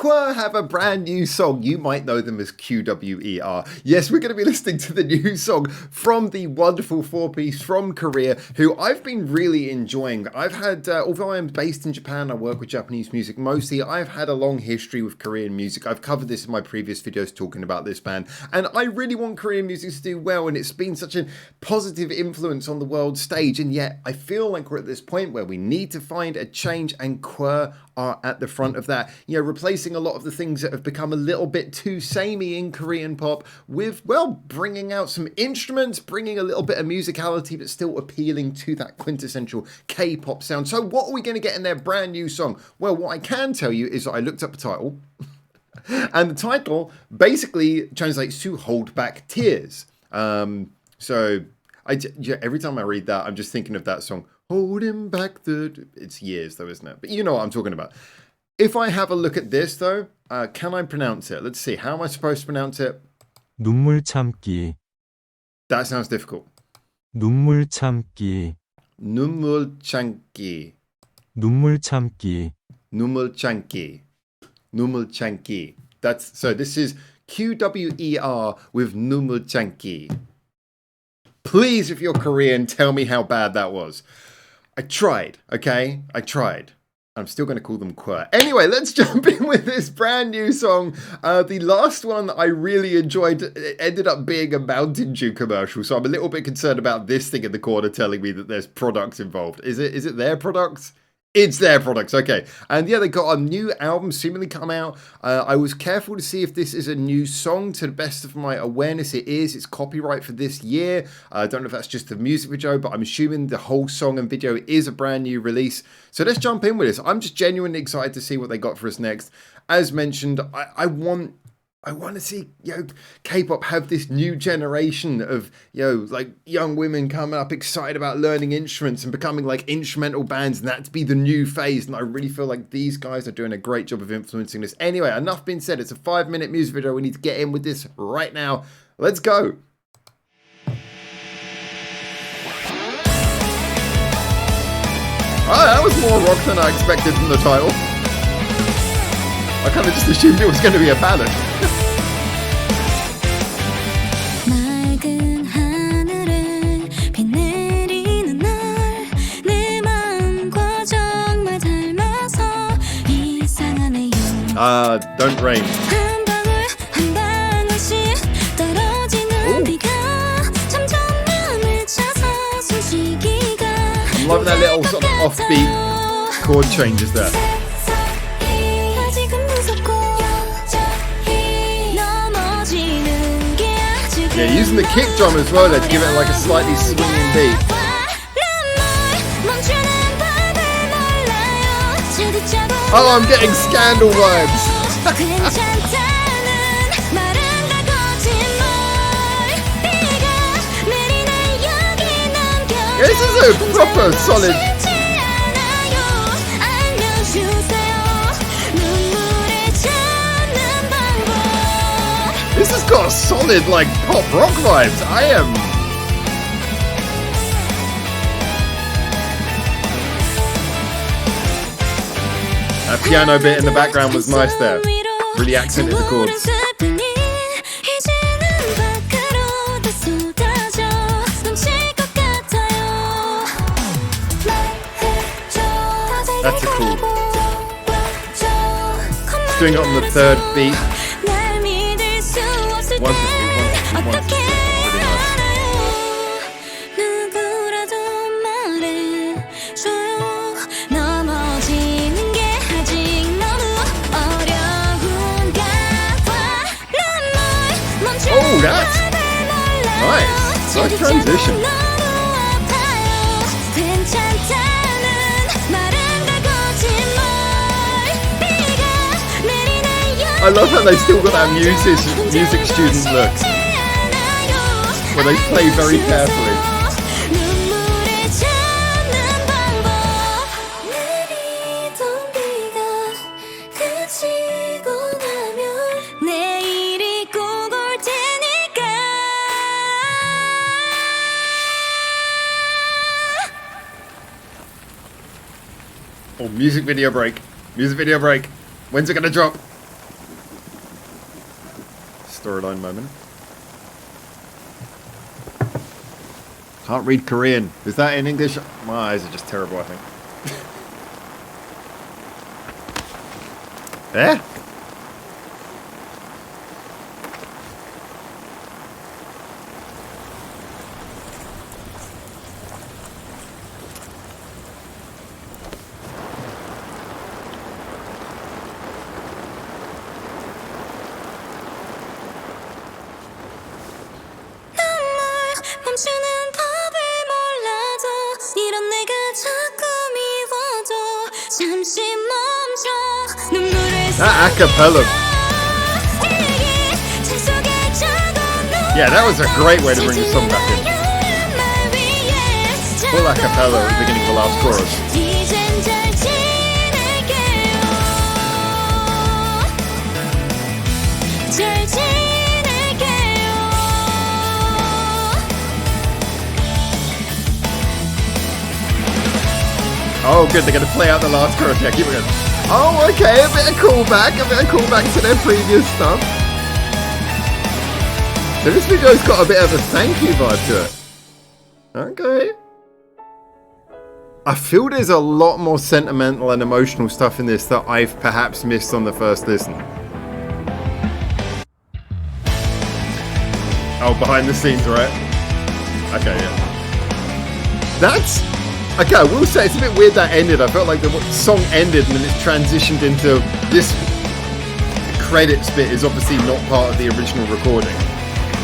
QWER have a brand new song. You might know them as QWER. Yes, we're going to be listening to the new song from the wonderful four-piece from Korea, who I've been really enjoying. I've had, although I'm based in Japan, I work with Japanese music mostly, I've had a long history with Korean music. I've covered this in my previous videos talking about this band, and I really want Korean music to do well, and it's been such a positive influence on the world stage, and yet I feel like we're at this point where we need to find a change, and QWER are at the front of that, you know, replacing a lot of the things that have become a little bit too samey in Korean pop with, well, bringing out some instruments, bringing a little bit of musicality, but still appealing to that quintessential K-pop sound. So what are we going to get in their brand new song? Well, what I can tell you is that I looked up the title, and the title basically translates to Hold Back Tears. So every time I read that, I'm just thinking of that song, Holding Back the... It's years though, isn't it? But you know what I'm talking about. If I have a look at this though, can I pronounce it? Let's see. How am I supposed to pronounce it? 눈물참기. That sounds difficult. 눈물참기. 눈물참기. 눈물참기. 눈물참기. 눈물참기. That's... So this is QWER with 눈물참기. Please, if you're Korean, tell me how bad that was. I tried, okay? I tried. I'm still going to call them QWER. Anyway, let's jump in with this brand new song. The last one that I really enjoyed, it ended up being a Mountain Dew commercial, so I'm a little bit concerned about this thing in the corner telling me that there's products involved. Is it their products? It's their products, okay. And yeah, they got a new album seemingly come out. I was careful to see if this is a new song. To the best of my awareness, it is. It's copyright for this year. I don't know if that's just the music video, but I'm assuming the whole song and video is a brand new release. So let's jump in with this. I'm just genuinely excited to see what they got for us next. As mentioned, I want to see, you know, K-pop have this new generation of, you know, like young women coming up excited about learning instruments and becoming like instrumental bands, and that to be the new phase. And I really feel like these guys are doing a great job of influencing this. Anyway, enough being said. It's a 5-minute music video. We need to get in with this right now. Let's go. Oh, that was more rock than I expected from the title. I kind of just assumed it was going to be a ballad. Don't rain. I'm loving that little sort of offbeat chord changes there. Yeah, using the kick drum as well there to give it like a slightly swinging beat. Oh, I'm getting Scandal vibes. This is a proper solid. This has got a solid like pop rock vibes. I am. That piano bit in the background was nice there. Really accented the chords. That's a cool. It's doing it on the third beat. 1 to 3, 1 to 3, 1 to 3. Really nice. Oh, that's nice. Nice transition. I love how they still got that music student look, where they play very carefully. Oh, music video break. Music video break. When's it gonna drop? storyline moment. Can't read Korean. Is that in English? My eyes are just terrible, I think. Eh? That acapella. Yeah, that was a great way to bring the song back in. Full acapella at the beginning of the last chorus. Oh, good, they're going to play out the last chorus. Yeah, keep it going. Oh, okay, a bit of callback to their previous stuff. So this video's got a bit of a thank you vibe to it. Okay. I feel there's a lot more sentimental and emotional stuff in this that I've perhaps missed on the first listen. Oh, behind the scenes, right? Okay, yeah. That's... Okay, I will say it's a bit weird that ended. I felt like the song ended and then it's transitioned into this credits bit is obviously not part of the original recording.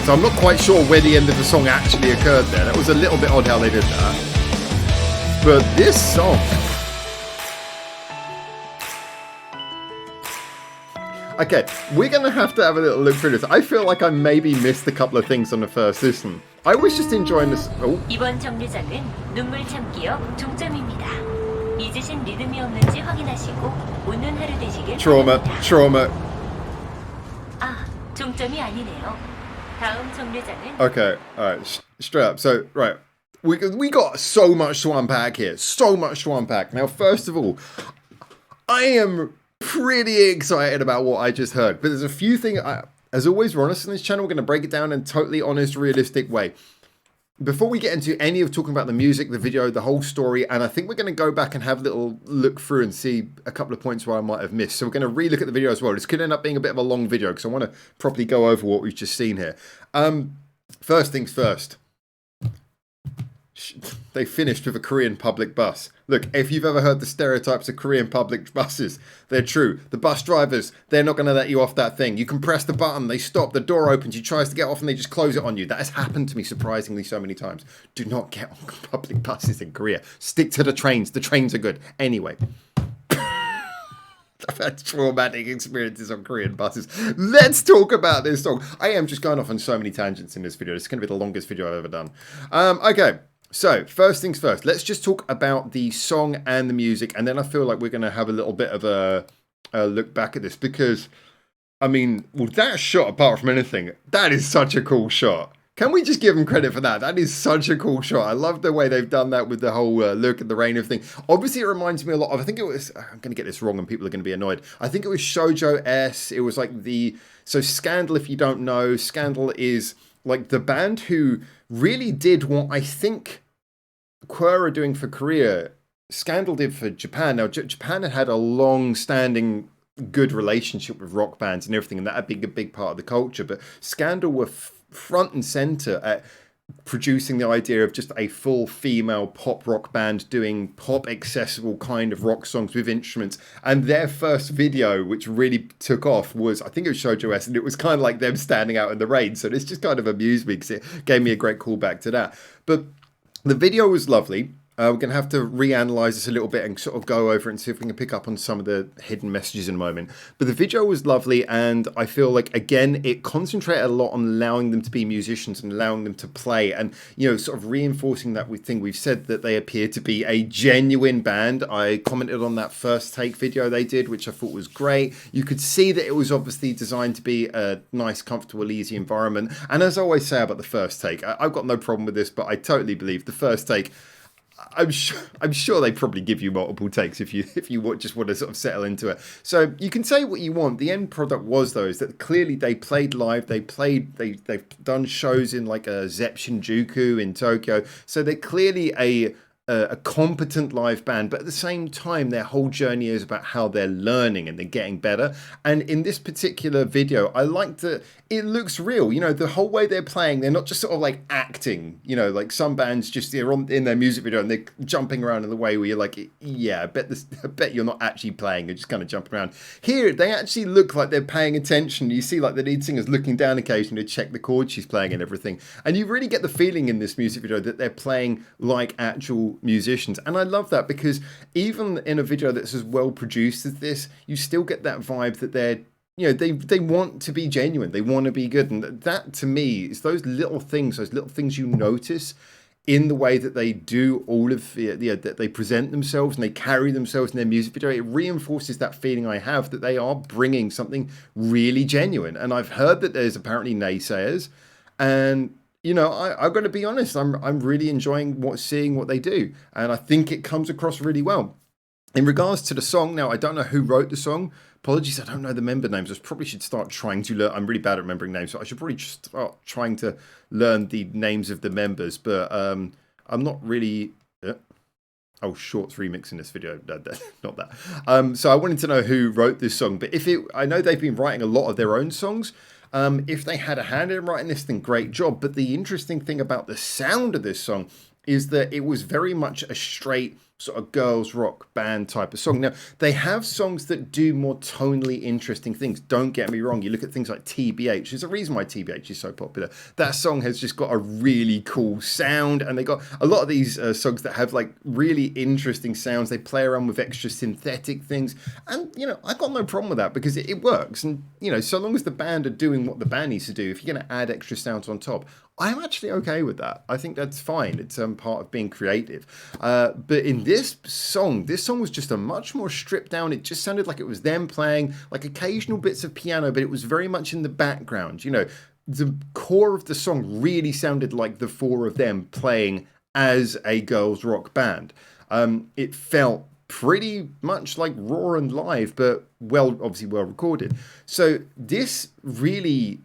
So I'm not quite sure where the end of the song actually occurred there. That was a little bit odd how they did that. But this song... Okay, we're going to have a little look through this. I feel like I maybe missed a couple of things on the first listen. I was just enjoying this. Oh. 이번 정류장은 눈물참기역 종점입니다. 잊으신 리듬이 없는지 확인하시고 오는 하루 되시길 바랍니다. Trauma. 아, 종점이 아니네요. 다음 정류장은 Okay, alright, straight up. So, right, we got so much to unpack here. So much to unpack. Now, first of all, I am pretty excited about what I just heard. But there's a few things... As always, we're honest on this channel. We're going to break it down in a totally honest, realistic way. Before we get into any of talking about the music, the video, the whole story, and I think we're going to go back and have a little look through and see a couple of points where I might have missed. So we're going to re-look at the video as well. This could end up being a bit of a long video because I want to properly go over what we've just seen here. First things first. They finished with a Korean public bus. Look, if you've ever heard the stereotypes of Korean public buses, they're true. The bus drivers, they're not going to let you off that thing. You can press the button, they stop, the door opens, you tries to get off and they just close it on you. That has happened to me surprisingly so many times. Do not get on public buses in Korea. Stick to the trains are good. Anyway. I've had traumatic experiences on Korean buses. Let's talk about this song. I am just going off on so many tangents in this video. This is going to be the longest video I've ever done. Okay. So, first things first, let's just talk about the song and the music, and then I feel like we're going to have a little bit of a look back at this, because, I mean, well, that shot, apart from anything, that is such a cool shot. Can we just give them credit for that? That is such a cool shot. I love the way they've done that with the whole look at the rain and everything. Obviously, it reminds me a lot of, I think it was, I'm going to get this wrong and people are going to be annoyed. I think it was Shoujo S. It was like so Scandal, if you don't know, Scandal is like the band who really did what I think QWER are doing for Korea, Scandal did for Japan. Now, Japan had a long-standing good relationship with rock bands and everything, and that had been a big part of the culture. But Scandal were front and center at producing the idea of just a full female pop rock band doing pop accessible kind of rock songs with instruments. And their first video, which really took off, was, I think it was Shoujo S, and it was kind of like them standing out in the rain. So this just kind of amused me because it gave me a great callback to that. But the video was lovely. We're going to have to reanalyze this a little bit and sort of go over it and see if we can pick up on some of the hidden messages in a moment. But the video was lovely, and I feel like, again, it concentrated a lot on allowing them to be musicians and allowing them to play, and, you know, sort of reinforcing that thing we've said, that they appear to be a genuine band. I commented on that first take video they did, which I thought was great. You could see that it was obviously designed to be a nice, comfortable, easy environment. And as I always say about the first take, I've got no problem with this, but I totally believe the first take, I'm sure they probably give you multiple takes if you just want to sort of settle into it. So you can say what you want. The end product was though is that clearly they played live. They've done shows in like a Zep Shinjuku in Tokyo. So they're clearly a competent live band, but at the same time their whole journey is about how they're learning and they're getting better. And in this particular video, I like that it looks real. You know, the whole way they're playing, they're not just sort of like acting, you know, like some bands just they're on in their music video and they're jumping around in the way where you're like, yeah, I bet you're not actually playing, you're just kind of jumping around. Here they actually look like they're paying attention. You see like the lead singer's looking down occasionally to check the chords she's playing and everything, and you really get the feeling in this music video that they're playing like actual musicians. And I love that, because even in a video that's as well produced as this, you still get that vibe that they're, you know, they want to be genuine, they want to be good. And that to me is those little things you notice in the way that they do all of that they present themselves and they carry themselves in their music video. It reinforces that feeling I have that they are bringing something really genuine. And I've heard that there's apparently naysayers, and you know, I've got to be honest, I'm really enjoying seeing what they do, and I think it comes across really well. In regards to the song, now I don't know who wrote the song. Apologies, I don't know the member names. I probably should start trying to learn. I'm really bad at remembering names, so I should probably just start trying to learn the names of the members. But I'm not really. Oh, Shorts remix in this video. No, not that. So I wanted to know who wrote this song. But I know they've been writing a lot of their own songs. If they had a hand in writing this, then great job. But the interesting thing about the sound of this song is that it was very much a straight sort of girls rock band type of song. Now, they have songs that do more tonally interesting things. Don't get me wrong. You look at things like T.B.H. There's a reason why T.B.H. is so popular. That song has just got a really cool sound, and they got a lot of these songs that have like really interesting sounds. They play around with extra synthetic things, and you know, I got no problem with that because it works. And you know, so long as the band are doing what the band needs to do, if you're going to add extra sounds on top, I'm actually okay with that. I think that's fine. It's part of being creative. But in this song was just a much more stripped down. It just sounded like it was them playing like occasional bits of piano, but it was very much in the background. You know, the core of the song really sounded like the four of them playing as a girls rock band. It felt pretty much like raw and live, but obviously well recorded. So this really,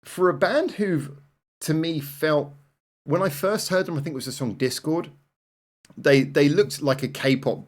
for a band who've, to me, felt, when I first heard them, I think it was the song Discord, they looked like a K-pop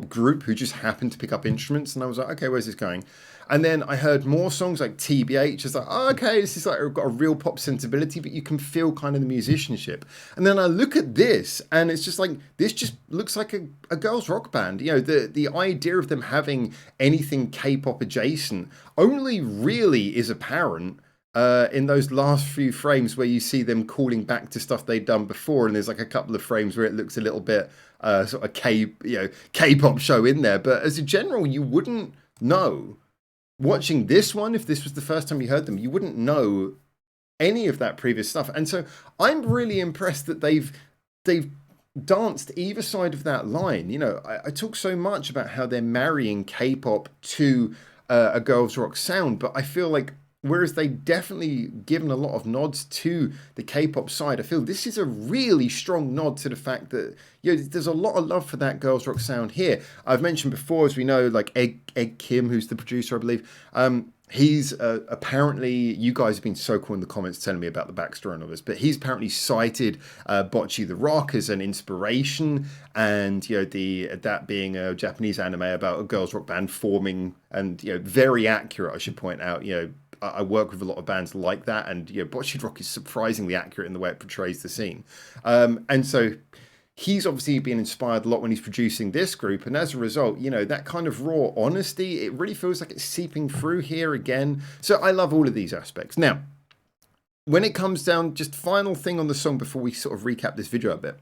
group who just happened to pick up instruments, and I was like, okay, where's this going? And then I heard more songs like T.B.H. It's like, oh, okay, this is like got a real pop sensibility, but you can feel kind of the musicianship. And then I look at this, and it's just like, this just looks like a girls rock band. You know, the idea of them having anything K-pop adjacent only really is apparent in those last few frames where you see them calling back to stuff they'd done before, and there's like a couple of frames where it looks a little bit sort of K-pop show in there. But as a general, you wouldn't know. Watching this one, if this was the first time you heard them, you wouldn't know any of that previous stuff. And so I'm really impressed that they've danced either side of that line. You know, I talk so much about how they're marrying K-pop to a girls rock sound, but I feel like whereas they've definitely given a lot of nods to the K-pop side, I feel this is a really strong nod to the fact that, you know, there's a lot of love for that girls rock sound here. I've mentioned before, as we know, like Egg Kim, who's the producer, I believe, he's apparently, you guys have been so cool in the comments telling me about the backstory and all this, but he's apparently cited Bocce the Rock as an inspiration, and you know, that being a Japanese anime about a girls rock band forming, and you know, very accurate, I should point out. You know, I work with a lot of bands like that, and you know, Bocce Rock is surprisingly accurate in the way it portrays the scene. And so he's obviously been inspired a lot when he's producing this group, and as a result, you know, that kind of raw honesty, it really feels like it's seeping through here again. So I love all of these aspects. Now, when it comes down, just final thing on the song before we sort of recap this video a bit.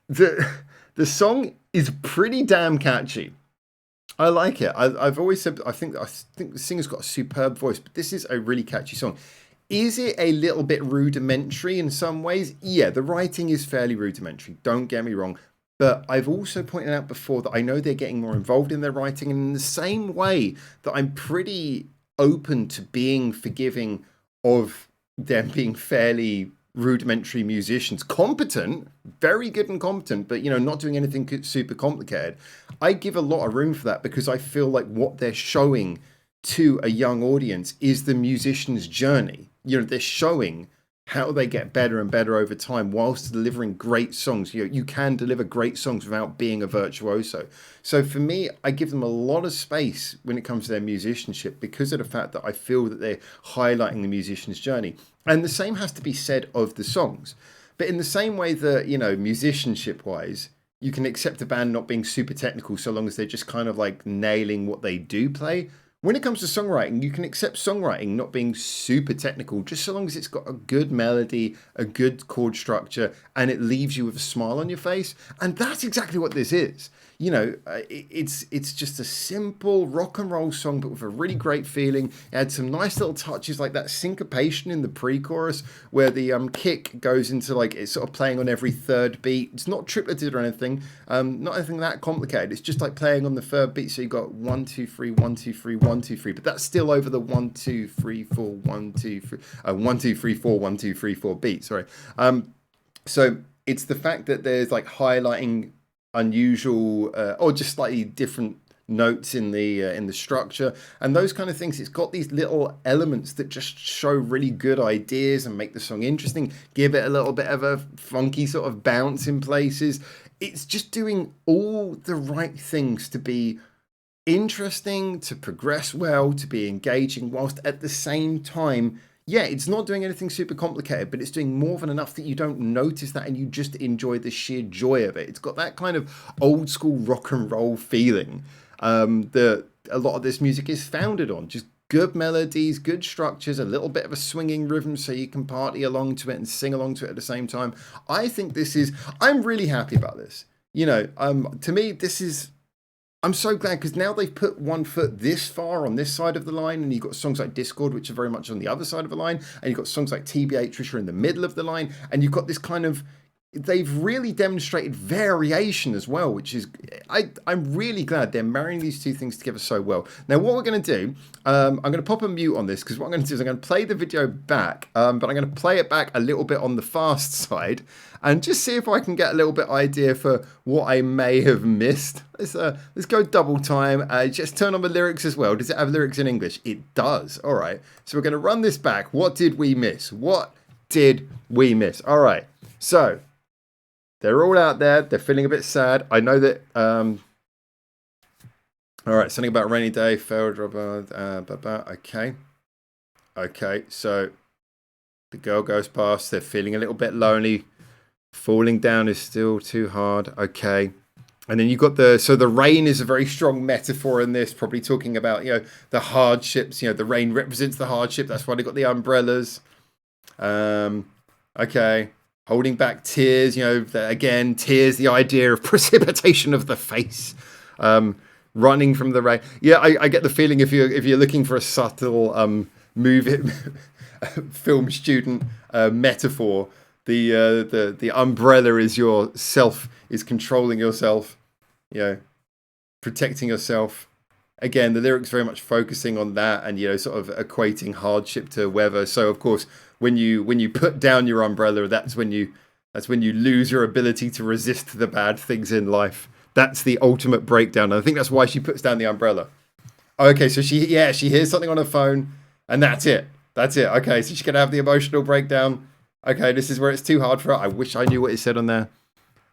The song is pretty damn catchy. I like it. I've always said I think the singer's got a superb voice, but this is a really catchy song. Is it a little bit rudimentary in some ways? Yeah, the writing is fairly rudimentary, don't get me wrong. But I've also pointed out before that I know they're getting more involved in their writing, and in the same way that I'm pretty open to being forgiving of them being fairly rudimentary musicians, competent, very good and competent, but not doing anything super complicated. I give a lot of room for that because I feel like what they're showing to a young audience is the musician's journey. They're showing how they get better and better over time whilst delivering great songs. You can deliver great songs without being a virtuoso. So for me, I give them a lot of space when it comes to their musicianship because of the fact that I feel that they're highlighting the musician's journey. And the same has to be said of the songs. But in the same way that, musicianship wise, you can accept a band not being super technical so long as they're just kind of like nailing what they do play. When it comes to songwriting, you can accept songwriting not being super technical, just so long as it's got a good melody, a good chord structure, and it leaves you with a smile on your face. And that's exactly what this is. It's just a simple rock and roll song, but with a really great feeling. It had some nice little touches like that syncopation in the pre-chorus where the kick goes into like it's sort of playing on every third beat. It's not tripleted or anything, not anything that complicated. It's just like playing on the third beat. So you got 1 2 3 1 2 3 1 2 3, but that's still over the 1 2 3 4 1 2 3 1 2 3 4 1 2 3 4 beat. Sorry. So it's the fact that there's like highlighting unusual or just slightly different notes in the structure and those kind of things. It's got these little elements that just show really good ideas and make the song interesting, give it a little bit of a funky sort of bounce in places. It's just doing all the right things to be interesting, to progress well, to be engaging, whilst at the same time, it's not doing anything super complicated, but it's doing more than enough that you don't notice that and you just enjoy the sheer joy of it. It's got that kind of old school rock and roll feeling that a lot of this music is founded on. Just good melodies, good structures, a little bit of a swinging rhythm so you can party along to it and sing along to it at the same time. I think I'm really happy about this. To me, I'm so glad because now they've put one foot this far on this side of the line, and you've got songs like Discord, which are very much on the other side of the line, and you've got songs like T.B.H, which are in the middle of the line, and you've got this kind of, they've really demonstrated variation as well, which is, I'm really glad they're marrying these two things together so well. Now, what we're going to do, I'm going to pop a mute on this because what I'm going to do is I'm going to play the video back, but I'm going to play it back a little bit on the fast side and just see if I can get a little bit idea for what I may have missed. Let's go double time. Just turn on the lyrics as well. Does it have lyrics in English? It does. All right. So we're going to run this back. What did we miss? What did we miss? All right. So they're all out there. They're feeling a bit sad. I know that. All right. Something about a rainy day. Failed. Okay. Okay. So the girl goes past. They're feeling a little bit lonely. Falling down is still too hard. Okay. And then you've got the rain is a very strong metaphor in this, probably talking about, the hardships. The rain represents the hardship. That's why they got the umbrellas. Okay. Holding back tears, again, tears, the idea of precipitation of the face. Running from the rain. Yeah, I get the feeling if you're looking for a subtle film student metaphor, the umbrella is is controlling yourself, protecting yourself. Again, the lyrics very much focusing on that and sort of equating hardship to weather. So of course, when you put down your umbrella, that's when you lose your ability to resist the bad things in life. That's the ultimate breakdown. And I think that's why she puts down the umbrella. Okay, so she hears something on her phone, and that's it. That's it. Okay, so she's gonna have the emotional breakdown. Okay, this is where it's too hard for her. I wish I knew what it said on there.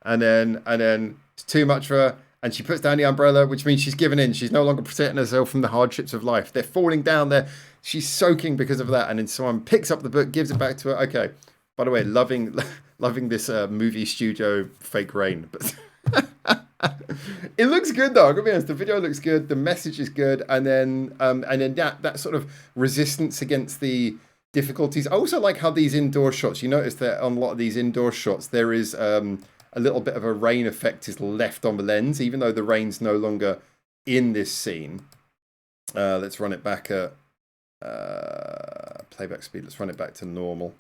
And then it's too much for her. And she puts down the umbrella, which means she's given in. She's no longer protecting herself from the hardships of life. They're falling down there. She's soaking because of that. And then someone picks up the book, gives it back to her. Okay. By the way, loving this movie studio fake rain. But it looks good though. I gotta be honest. The video looks good. The message is good. And then that sort of resistance against the difficulties. I also like how these indoor shots, you notice that on a lot of these indoor shots, there is a little bit of a rain effect is left on the lens, even though the rain's no longer in this scene. Let's run it back at playback speed. Let's run it back to normal.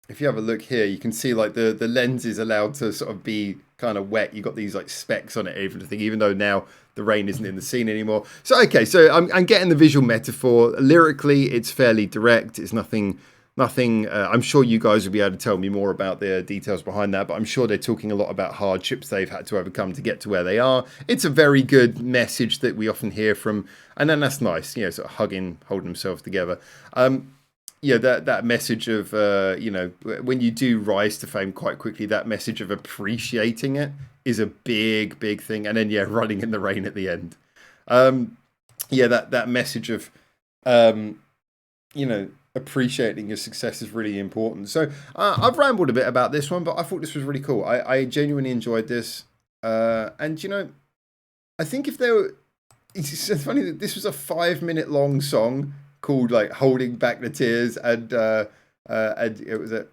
If you have a look here, you can see like the lens is allowed to sort of be kind of wet. You've got these like specks on it, even though now the rain isn't in the scene anymore. So, okay, so I'm getting the visual metaphor. Lyrically, it's fairly direct. It's nothing Nothing. I'm sure you guys will be able to tell me more about the details behind that, but I'm sure they're talking a lot about hardships they've had to overcome to get to where they are. It's a very good message that we often hear from, and then that's nice, you know, sort of holding themselves together. Yeah, that message of you know, when you do rise to fame quite quickly, that message of appreciating it is a big thing, and then yeah, running in the rain at the end. Yeah, that message of you know, appreciating your success is really important. So I've rambled a bit about this one, but I thought this was really cool. I genuinely enjoyed this. And, you know, I think if there were... It's funny that this was a 5-minute long song called, like, Holding Back the Tears. And it was a...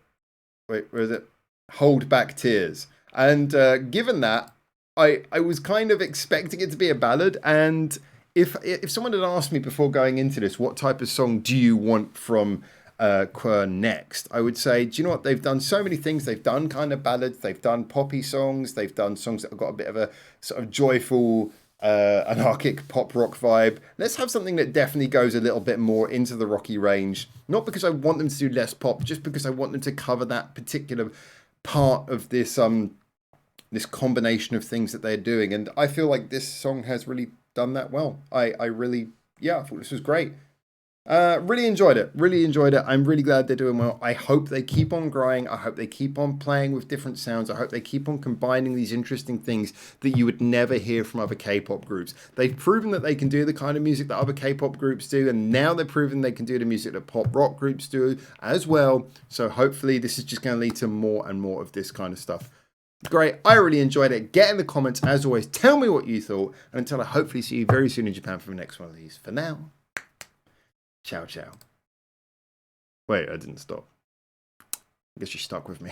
Wait, where is it? Hold Back Tears. And given that, I was kind of expecting it to be a ballad. And... If someone had asked me before going into this, what type of song do you want from QWER next? I would say, do you know what? They've done so many things. They've done kind of ballads. They've done poppy songs. They've done songs that have got a bit of a sort of joyful, anarchic pop rock vibe. Let's have something that definitely goes a little bit more into the rocky range. Not because I want them to do less pop, just because I want them to cover that particular part of this this combination of things that they're doing. And I feel like this song has really done that well. I really, yeah, I thought this was great. Really enjoyed it. I'm really glad they're doing well. I hope they keep on growing. I hope they keep on playing with different sounds. I hope they keep on combining these interesting things that you would never hear from other K-pop groups. They've proven that they can do the kind of music that other K-pop groups do, and now they're proving they can do the music that pop rock groups do as well. So hopefully this is just going to lead to more and more of this kind of stuff. Great. I really enjoyed it. Get in the comments, as always. Tell me what you thought. And until I hopefully see you very soon in Japan for the next one of these. For now, ciao, ciao. Wait, I didn't stop. I guess you're stuck with me.